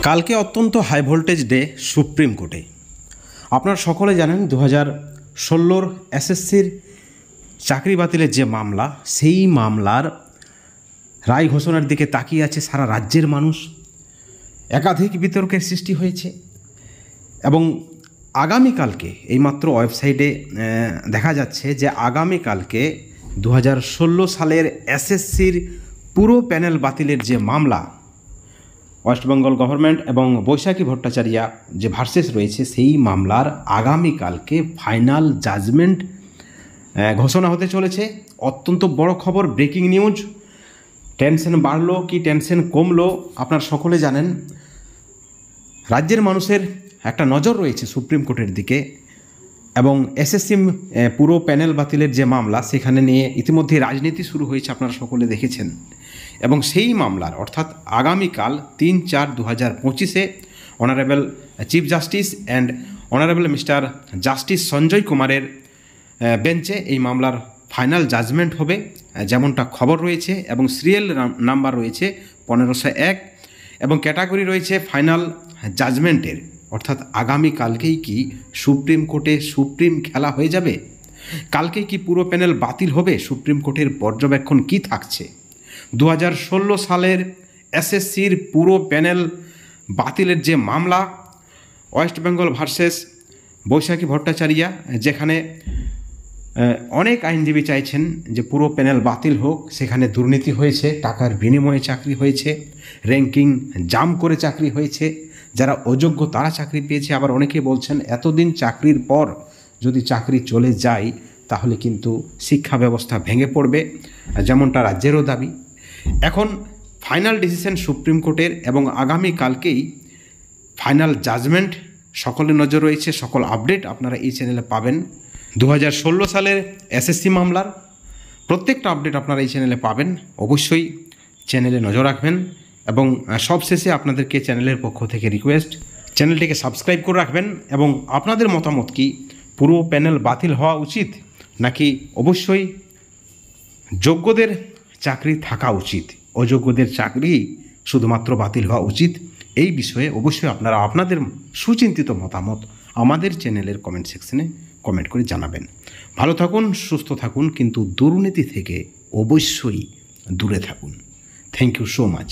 কালকে অত্যন্ত high voltage day supreme কোর্টে। আপনারা সকলে জানেন 2016 এসএসসির চাকরি বাতিলের যে মামলা, সেই মামলার রায় ঘোষণার দিকে তাকিয়ে আছে সারা রাজ্যের মানুষ। একাধিক বিতর্কের সৃষ্টি হয়েছে এবং আগামীকালকে এইমাত্র ওয়েবসাইটে দেখা যাচ্ছে যে আগামীকালকে 2016 সালের এসএসসির পুরো প্যানেল বাতিলের যে মামলা, ওয়েস্ট বেঙ্গল গভর্নমেন্ট এবং বৈশাখী ভট্টাচার্য যে ভার্সেস রয়েছে, সেই মামলার আগামীকালকে ফাইনাল জাজমেন্ট ঘোষণা হতে চলেছে। অত্যন্ত বড় খবর, ব্রেকিং নিউজ। টেনশন বাড়লো কি টেনশন কমলো আপনারা সকলে জানেন। রাজ্যের মানুষের একটা নজর রয়েছে সুপ্রিম কোর্টের দিকে এবং এসএসসি পুরো প্যানেল বাতিলের যে মামলা, সেখানে নিয়ে ইতিমধ্যে রাজনীতি শুরু হয়েছে, আপনারা সকলে দেখেছেন। এবং সেই মামলার অর্থাৎ আগামীকাল 3/4/2025 honourable chief justice and honourable mister justice Sanjay কুমারের বেঞ্চে এই মামলার ফাইনাল জাজমেন্ট হবে, যেমনটা খবর রয়েছে। এবং সিরিয়াল নাম্বার রয়েছে 1501 এবং ক্যাটাগরি রয়েছে ফাইনাল জাজমেন্টের। অর্থাৎ আগামীকালকেই কি সুপ্রিম কোর্টে সুপ্রিম খেলা হয়ে যাবে? কালকেই কি পুরো প্যানেল বাতিল হবে? সুপ্রিম কোর্টের পর্যবেক্ষণ কি থাকছে? 2016 সালের এসএসসির পুরো প্যানেল বাতিলের যে মামলা, ওয়েস্ট বেঙ্গল ভার্সেস বৈশাখী ভট্টাচার্য, যেখানে অনেক আইনজীবী চাইছেন যে পুরো প্যানেল বাতিল হোক। সেখানে দুর্নীতি হয়েছে, টাকার বিনিময়ে চাকরি হয়েছে, র্যাঙ্কিং জাম করে চাকরি হয়েছে, যারা অযোগ্য তারা চাকরি পেয়েছে। আবার অনেকে বলছেন এতদিন চাকরির পর যদি চাকরি চলে যায় তাহলে কিন্তু শিক্ষা ব্যবস্থা ভেঙে পড়বে, যেমনটা রাজ্যেরও দাবি। এখন ফাইনাল ডিসিশন সুপ্রিম কোর্টের এবং আগামীকালকেই ফাইনাল জাজমেন্ট সকলের নজর রয়েছে। সকল আপডেট আপনারা এই চ্যানেলে পাবেন। 2016 সালের এসএসসি মামলার প্রত্যেকটা আপডেট আপনারা এই চ্যানেলে পাবেন। অবশ্যই চ্যানেলে নজর রাখবেন এবং সবশেষে আপনাদেরকে চ্যানেলের পক্ষ থেকে রিকোয়েস্ট, চ্যানেলটিকে সাবস্ক্রাইব করে রাখবেন এবং আপনাদের মতামত কি পুরো প্যানেল বাতিল হওয়া উচিত নাকি অবশ্যই যোগ্যদের চাকরি থাকা উচিত, অযোগ্যদের চাকরি শুধুমাত্র বাতিল হওয়া উচিত? এই বিষয়ে অবশ্যই আপনারা আপনাদের সুচিন্তিত মতামত আমাদের চ্যানেলের কমেন্ট সেকশনে কমেন্ট করে জানাবেন। ভালো থাকুন, সুস্থ থাকুন, কিন্তু দুর্নীতি থেকে অবশ্যই দূরে থাকুন। Thank you so much.